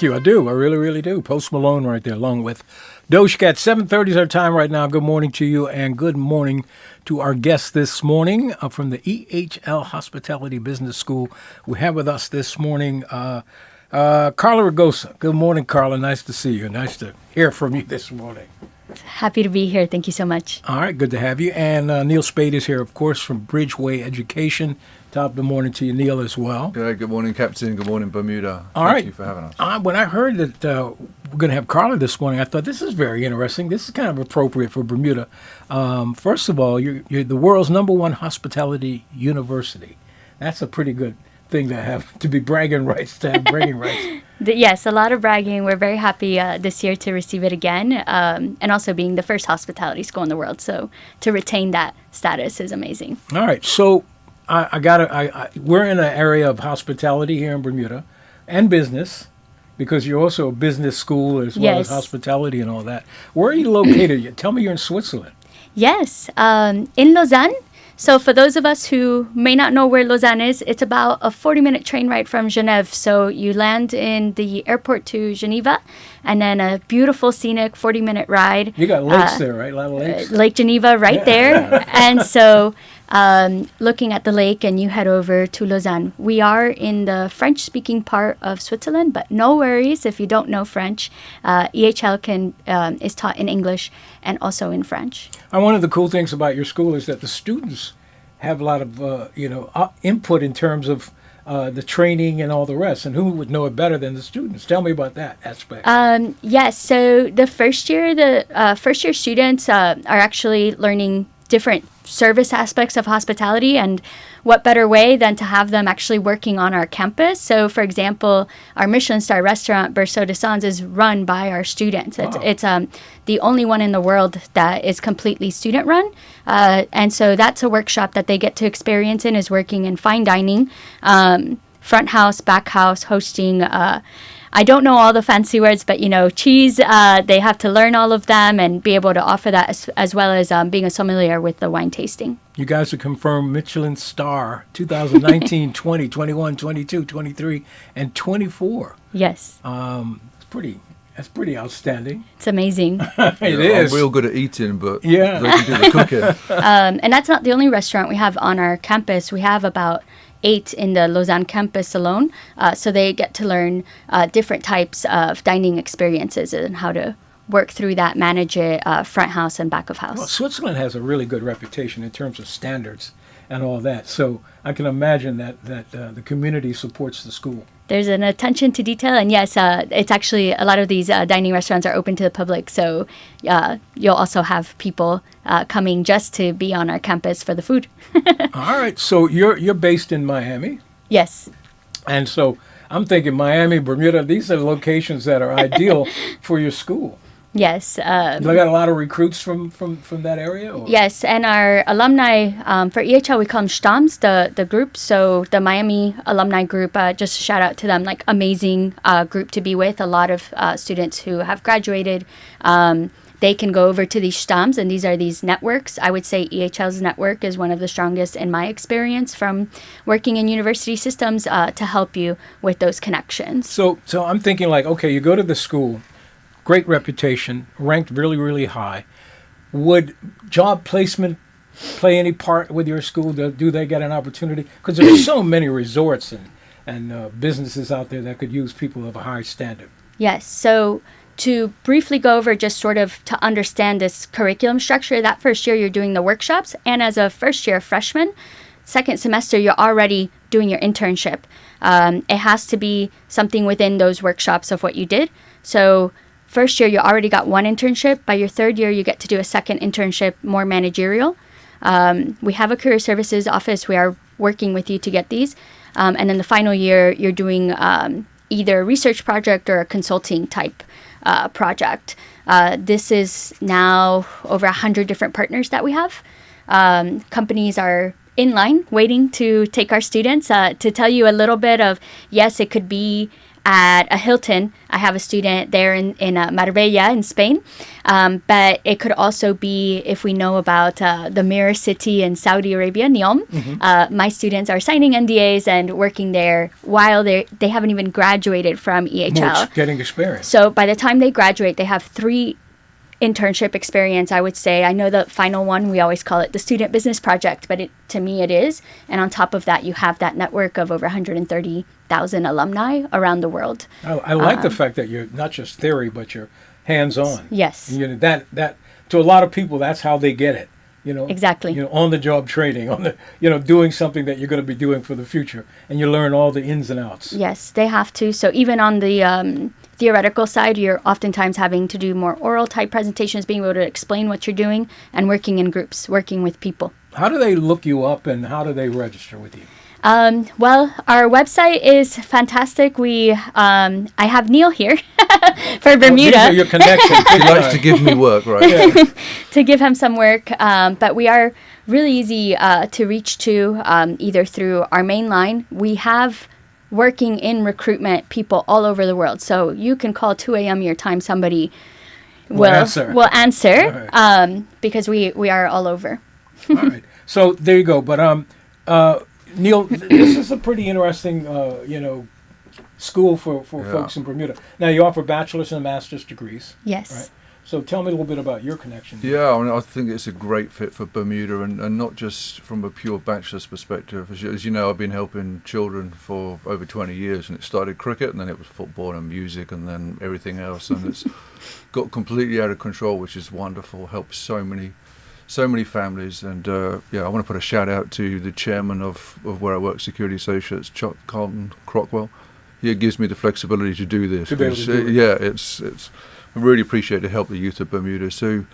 you. I do. I really, really do. Post Malone right there, along with Doja Cat. 7:30 is our time right now. Good morning to you, and good morning to our guest this morning from the EHL Hospitality Business School. We have with us this morning Karla Reigosa. Good morning, Karla. Nice to see you. Nice to hear from you this morning. Happy to be here. Thank you so much. All right, good to have you. And Neil Spade is here, of course, from Bridgeway Education. Top of the morning to you, Neil, as well. Good morning, Captain. Good morning, Bermuda. Thank you for having us. When I heard that we're going to have Karla this morning, I thought this is very interesting. This is kind of appropriate for Bermuda. First of all, you're the world's #1 hospitality university. That's a pretty good thing to have, to be bragging rights, to have bragging rights. Yes, a lot of bragging. We're very happy this year to receive it again, and also being the first hospitality school in the world. So to retain that status is amazing. All right, so we're in an area of hospitality here in Bermuda, and business, because you're also a business school as well as hospitality and all that. Where are you located? Tell me you're in Switzerland. Yes, in Lausanne. So for those of us who may not know where Lausanne is, it's about a 40-minute train ride from Geneva. So you land in the airport to Geneva, and then a beautiful, scenic 40-minute ride. You got lakes there, right? A lot of lakes. Lake Geneva right there. And so looking at the lake, and you head over to Lausanne. We are in the French-speaking part of Switzerland, but no worries if you don't know French. EHL is taught in English and also in French. One of the cool things about your school is that the students have a lot of input in terms of the training and all the rest. And who would know it better than the students? Tell me about that aspect. Yes. So the first year students are actually learning different service aspects of hospitality, and what better way than to have them actually working on our campus. So for example, our Michelin-starred restaurant Berceau de Sans is run by our students. It's the only one in the world that is completely student run, and so that's a workshop that they get to experience in, is working in fine dining, front house, back house, hosting. I don't know all the fancy words, but, cheese, they have to learn all of them and be able to offer that as well as being a sommelier with the wine tasting. You guys are confirmed Michelin star 2019, 20, 21, 22, 23, and 24. Yes. That's pretty outstanding. It's amazing. It is. I'm real good at eating, but they can do the cooking. And that's not the only restaurant we have on our campus. We have about 8 in the Lausanne campus alone. So they get to learn different types of dining experiences and how to work through that, manage it, front house and back of house. Well, Switzerland has a really good reputation in terms of standards and all that. So I can imagine that the community supports the school. There's an attention to detail, and yes, it's actually a lot of these dining restaurants are open to the public, so you'll also have people coming just to be on our campus for the food. All right, so you're based in Miami? Yes. And so I'm thinking Miami, Bermuda, these are locations that are ideal for your school. Yes. They got a lot of recruits from that area? Or? Yes, and our alumni, for EHL, we call them Stamms, the group. So the Miami alumni group, just shout out to them, like amazing group to be with. A lot of students who have graduated, they can go over to these Stamms, and these are these networks. I would say EHL's network is one of the strongest in my experience from working in university systems to help you with those connections. So I'm thinking like, okay, you go to the school, great reputation, ranked really, really high. Would job placement play any part with your school? Do they get an opportunity? Because there's so many resorts and businesses out there that could use people of a high standard. Yes. So to briefly go over just sort of to understand this curriculum structure, that first year you're doing the workshops. And as a first year freshman, second semester, you're already doing your internship. It has to be something within those workshops of what you did. So first year, you already got one internship. By your third year, you get to do a second internship, more managerial. We have a career services office. We are working with you to get these. And then the final year, you're doing either a research project or a consulting type project. This is now over 100 different partners that we have. Companies are in line waiting to take our students. To tell you a little bit of, yes, it could be at a Hilton. I have a student there in Marbella in Spain. But it could also be if we know about the Mirror City in Saudi Arabia, Neom. My students are signing NDAs and working there while they haven't even graduated from EHL. Getting experience. So by the time they graduate, they have 3 internship experience, I would say. I know the final one, we always call it the student business project, but to me it is. And on top of that, you have that network of over 130,000 alumni around the world. I like the fact that you're not just theory, but you're hands-on. Yes. You know, that to a lot of people, that's how they get it. You know, Exactly. You know, on the job training, doing something that you're going to be doing for the future, and you learn all the ins and outs. Yes, they have to. So even on the theoretical side, you're oftentimes having to do more oral type presentations, being able to explain what you're doing, and working in groups, working with people. How do they look you up, and how do they register with you? Well, our website is fantastic. I have Neil here for Bermuda. These are your connections. He likes to give me work, right? To give him some work. But we are really easy to reach to either through our main line. We have working in recruitment people all over the world. So you can call 2 a.m. your time. Somebody will answer Right. because we are all over. All right. So there you go. But Neil, this is a pretty interesting, school for folks in Bermuda. Now, you offer bachelor's and master's degrees. Yes. Right? So tell me a little bit about your connection. Yeah, I think it's a great fit for Bermuda, and not just from a pure bachelor's perspective. As you know, I've been helping children for over 20 years, and it started cricket, and then it was football and music, and then everything else, and it's got completely out of control, which is wonderful. Helps so many families, and I want to put a shout out to the chairman of where I work, Security Associates, Carlton Crockwell. He gives me the flexibility to do this. To be able to do it. Yeah, it's I really appreciate to help the youth of Bermuda. So,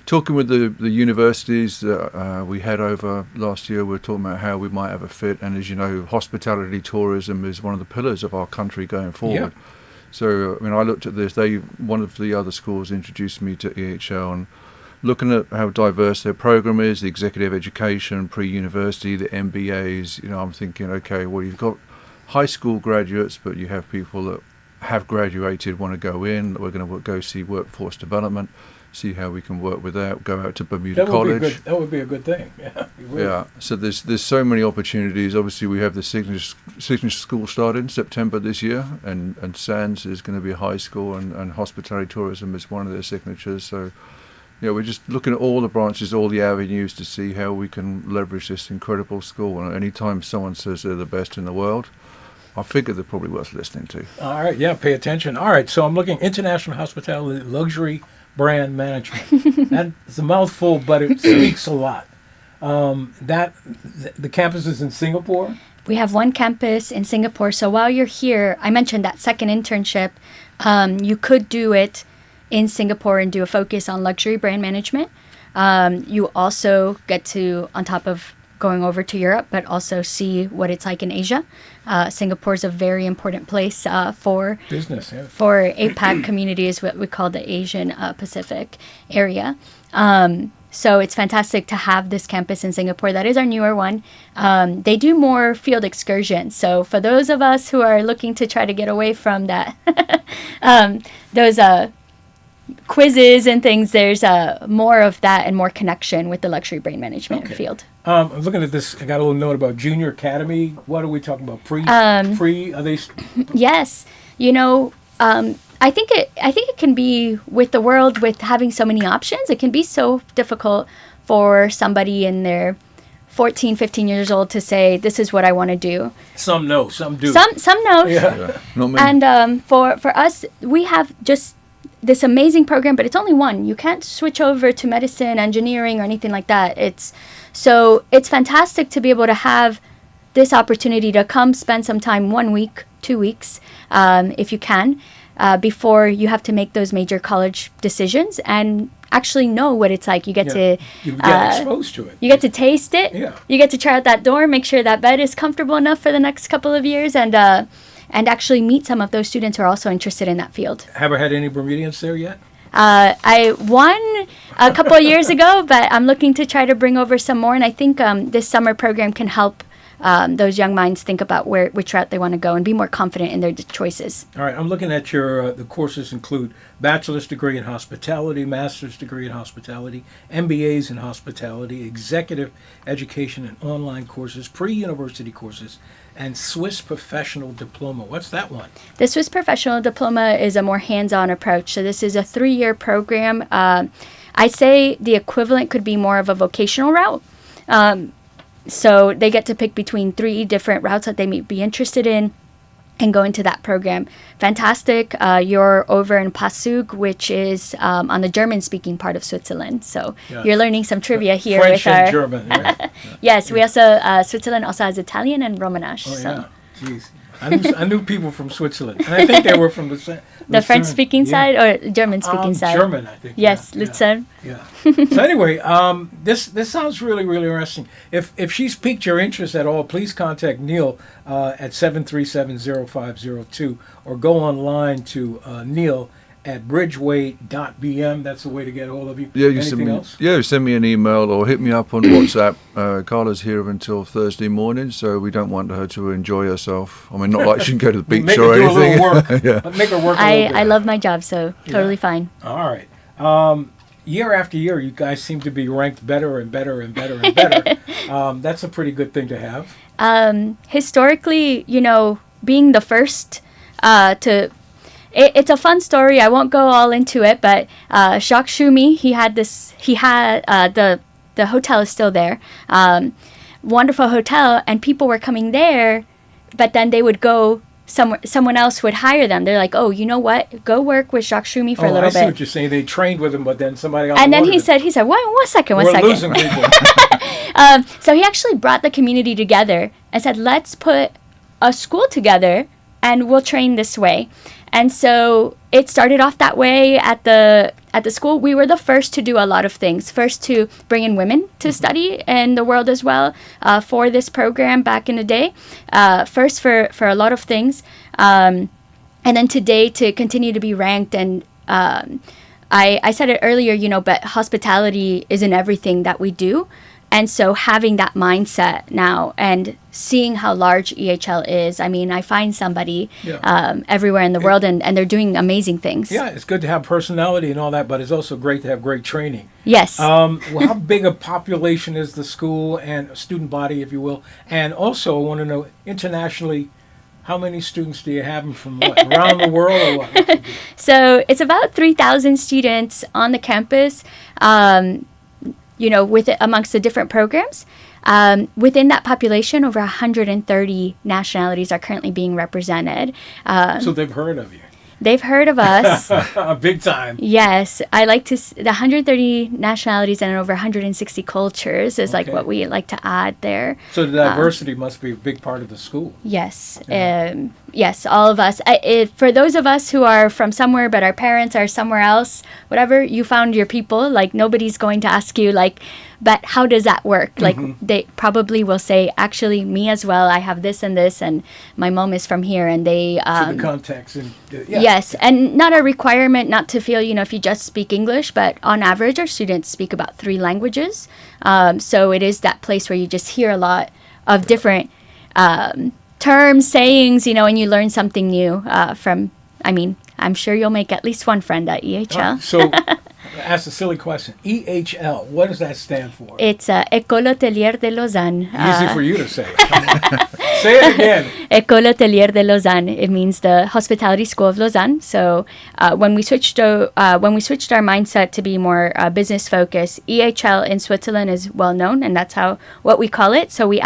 talking with the universities that we had over last year, we were talking about how we might have a fit, and as you know, hospitality tourism is one of the pillars of our country going forward. Yeah. So, I looked at this. One of the other schools introduced me to EHL, and looking at how diverse their program is, the executive education, pre-university, the MBAs, I'm thinking, okay, well, you've got high school graduates, but you have people that have graduated, want to go in. We're going to go see workforce development, see how we can work with that, go out to Bermuda College. That would be a good thing. Yeah. Yeah, so there's so many opportunities. Obviously, we have the signature school starting September this year, and SANS is going to be a high school, and hospitality tourism is one of their signatures. So, we're just looking at all the branches, all the avenues to see how we can leverage this incredible school. And anytime someone says they're the best in the world, I figure they're probably worth listening to. All right, yeah, pay attention. All right, so I'm looking International Hospitality Luxury Brand Management. That's a mouthful, but it speaks a lot. The campus is in Singapore? We have one campus in Singapore. So while you're here, I mentioned that second internship. You could do it in Singapore and do a focus on luxury brand management. You also get to, on top of going over to Europe, but also see what it's like in Asia. Singapore is a very important place for Business, yeah. for APAC community, is what we call the Asian Pacific area. So it's fantastic to have this campus in Singapore. That is our newer one. They do more field excursions. So for those of us who are looking to try to get away from that, those quizzes and things, there's more of that and more connection with the luxury brand management field. I'm looking at this. I got a little note about Junior Academy. What are we talking about? Pre? Are they? Yes. I think it can be, with the world, with having so many options, it can be so difficult for somebody in their 14, 15 years old to say, this is what I want to do. Some know, some do. Some know. Yeah, not me. And for us, we have just this amazing program, but it's only one. You can't switch over to medicine, engineering, or anything like that. It's fantastic to be able to have this opportunity to come spend some time, 1 week, 2 weeks, if you can, before you have to make those major college decisions and actually know what it's like. You get to you get exposed to it. You get to taste it. Yeah. You get to try out that door, make sure that bed is comfortable enough for the next couple of years, and actually meet some of those students who are also interested in that field. Have I had any Bermudians there yet? I won a couple of years ago, but I'm looking to try to bring over some more, and I think this summer program can help those young minds think about which route they want to go and be more confident in their choices. All right, I'm looking at your, the courses include bachelor's degree in hospitality, master's degree in hospitality, MBAs in hospitality, executive education and online courses, pre-university courses, and Swiss Professional Diploma. What's that one? The Swiss Professional Diploma is a more hands-on approach. So this is a 3-year program. I say the equivalent could be more of a vocational route. So they get to pick between 3 different routes that they may be interested in and go into that program. Fantastic. You're over in Passug, which is on the German-speaking part of Switzerland. So you're learning some trivia here French with and our German, right? Yes, we also Switzerland also has Italian and Romansh. Oh, so. yeah. Jeez. I knew people from Switzerland, and I think they were from The French-speaking side or German-speaking side? German, I think. Yes, yeah, Luzern. Yeah. So anyway, this sounds really, really interesting. If she's piqued your interest at all, please contact Neil at 737-0502 or go online to Neil at bridgeway.bm. That's the way to get a hold of you. Yeah, Anything else? send me an email or hit me up on WhatsApp. Karla's here until Thursday morning, so we don't want her to enjoy herself. I mean, not like she can go to the beach Make or her do anything. a little work. Yeah. Make her work a little bit. I love my job, so totally fine. All right. Year after year, you guys seem to be ranked better and better and better and better. That's a pretty good thing to have. Historically, being the first to... It's a fun story. I won't go all into it, but Jacques Schumi, the hotel is still there. Wonderful hotel, and people were coming there, but then they would go someone else would hire them. They're like, oh, you know what? Go work with Jacques Schumi for a little I see bit. what you're saying. They trained with him, but then somebody else. And then he said, one second. We're losing people. So he actually brought the community together and said, let's put a school together and we'll train this way. And so it started off that way at the school. We were the first to do a lot of things. First to bring in women to study in the world as well for this program back in the day. First for a lot of things. And then today to continue to be ranked. And I said it earlier, but hospitality is in everything that we do. And so having that mindset now and seeing how large EHL is, I mean, I find somebody everywhere in the world and they're doing amazing things. Yeah, it's good to have personality and all that, but it's also great to have great training. Yes. How big a population is the school and student body, if you will? And also, I want to know, internationally, how many students do you have from around the world or what? So it's about 3,000 students on the campus. Amongst the different programs. Within that population, over 130 nationalities are currently being represented. So they've heard of you. They've heard of us. Big time. Yes. I like to, the 130 nationalities and over 160 cultures is like what we like to add there. So the diversity must be a big part of the school. Yes. Yes, all of us. For those of us who are from somewhere but our parents are somewhere else, whatever, you found your people. Like, nobody's going to ask you, but how does that work? Like, they probably will say, actually, me as well, I have this and this, and my mom is from here, and they... So the context. And, Yes, and not a requirement not to feel, if you just speak English, but on average, our students speak about 3 languages. So it is that place where you just hear a lot of different... terms, sayings, and you learn something new I'm sure you'll make at least one friend at EHL. So, ask a silly question. EHL, what does that stand for? It's École Hôtelière de Lausanne. Easy for you to say. Say it again. École Hôtelière de Lausanne. It means the Hospitality School of Lausanne. So when we switched our mindset to be more business focused, EHL in Switzerland is well known, and that's what we call it. So we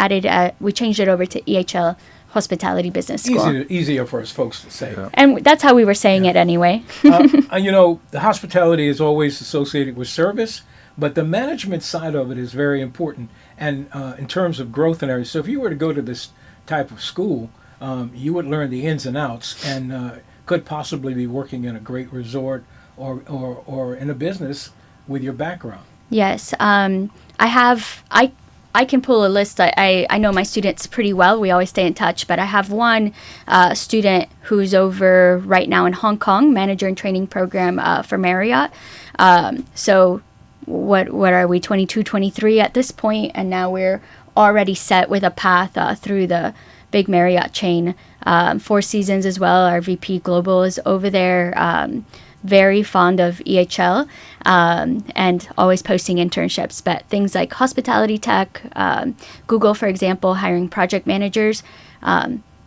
changed it over to EHL Hospitality Business School. Easier for us folks to say. Yeah. And that's how we were saying it anyway. The hospitality is always associated with service, but the management side of it is very important. And in terms of growth and everything, so if you were to go to this type of school, you would learn the ins and outs and could possibly be working in a great resort or in a business with your background. Yes. I can pull a list. I know my students pretty well. We always stay in touch. But I have one student who's over right now in Hong Kong, manager and training program for Marriott. So what are we, 22, 23 at this point, and now we're already set with a path through the big Marriott chain. Four Seasons as well, our VP Global is over there, very fond of EHL, and always posting internships. But things like hospitality tech, Google, for example, hiring project managers,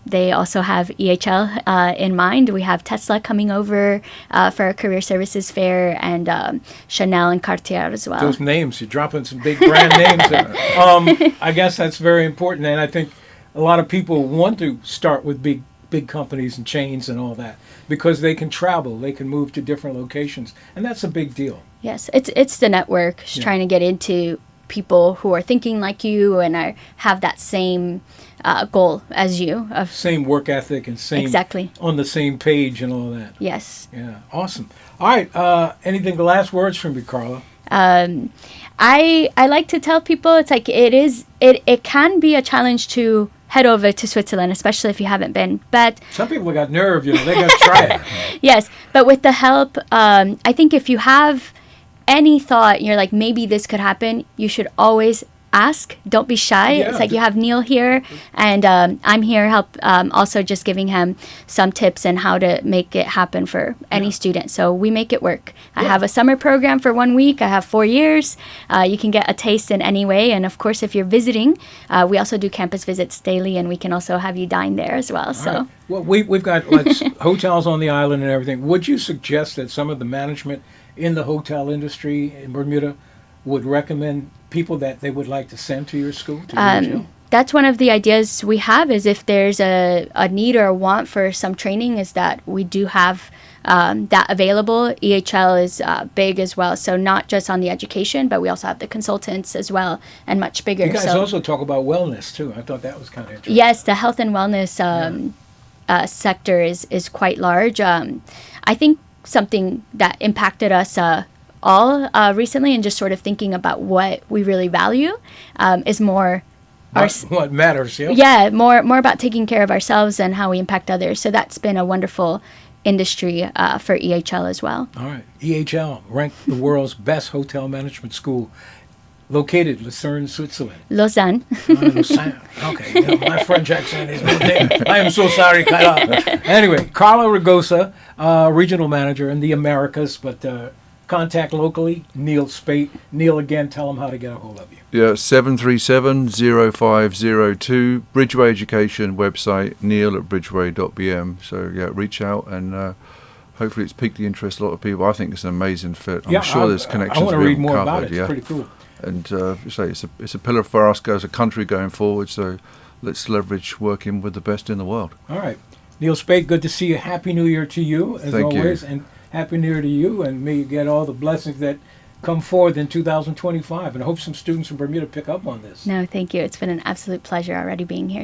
they also have EHL in mind. We have Tesla coming over for our career services fair, and Chanel and Cartier as well. Those names, you're dropping some big brand names there. I guess that's very important, and I think a lot of people want to start with big companies and chains and all that because they can travel, they can move to different locations, and that's a big deal. Yes, it's the network, trying to get into people who are thinking like you and have that same goal as you. Same work ethic and same exactly on the same page and all that. Yes. Yeah, awesome. All right, anything, last words from you, Karla? I like to tell people it's like it can be a challenge to head over to Switzerland, especially if you haven't been. But some people got nerve, they got to try it. Yes, but with the help, I think if you have any thought, you're like, maybe this could happen, you should always ask. Don't be shy. Yeah. It's like you have Neil here, and I'm here help also just giving him some tips on how to make it happen for any student. So we make it work. I have a summer program for 1 week. I have 4 years. You can get a taste in any way. And of course, if you're visiting, we also do campus visits daily, and we can also have you dine there as well. So. Right. Well, we've got hotels on the island and everything. Would you suggest that some of the management in the hotel industry in Bermuda would recommend people that they would like to send to your school? That's one of the ideas we have, is if there's a need or a want for some training, is that we do have that available. EHL is big as well, so not just on the education, but we also have the consultants as well, and much bigger. You guys also talk about wellness too. I thought that was kind of interesting. Yes, the health and wellness sector is quite large. I think something that impacted us all recently, and just sort of thinking about what we really value, is more what matters. More about taking care of ourselves and how we impact others. So that's been a wonderful industry for EHL as well. All right, EHL ranked the world's best hotel management school, located Lucerne, Switzerland. Lausanne. Lausanne. Okay, my French accent is no thing. I am so sorry, Karla. Anyway, Karla Reigosa, regional manager in the Americas, but contact locally, Neil Spate. Neil, again, tell them how to get a hold of you. Yeah, 737-0502, Bridgeway Education website, neil@bridgeway.bm. So, reach out, and hopefully it's piqued the interest of a lot of people. I think it's an amazing fit. I'm sure there's connections. I want to read more covered, about it. It's pretty cool. And it's a pillar for us as a country going forward, so let's leverage working with the best in the world. All right. Neil Spate, good to see you. Happy New Year to you, as always. And Happy New Year to you, and may you get all the blessings that come forth in 2025. And I hope some students from Bermuda pick up on this. No, thank you. It's been an absolute pleasure already being here.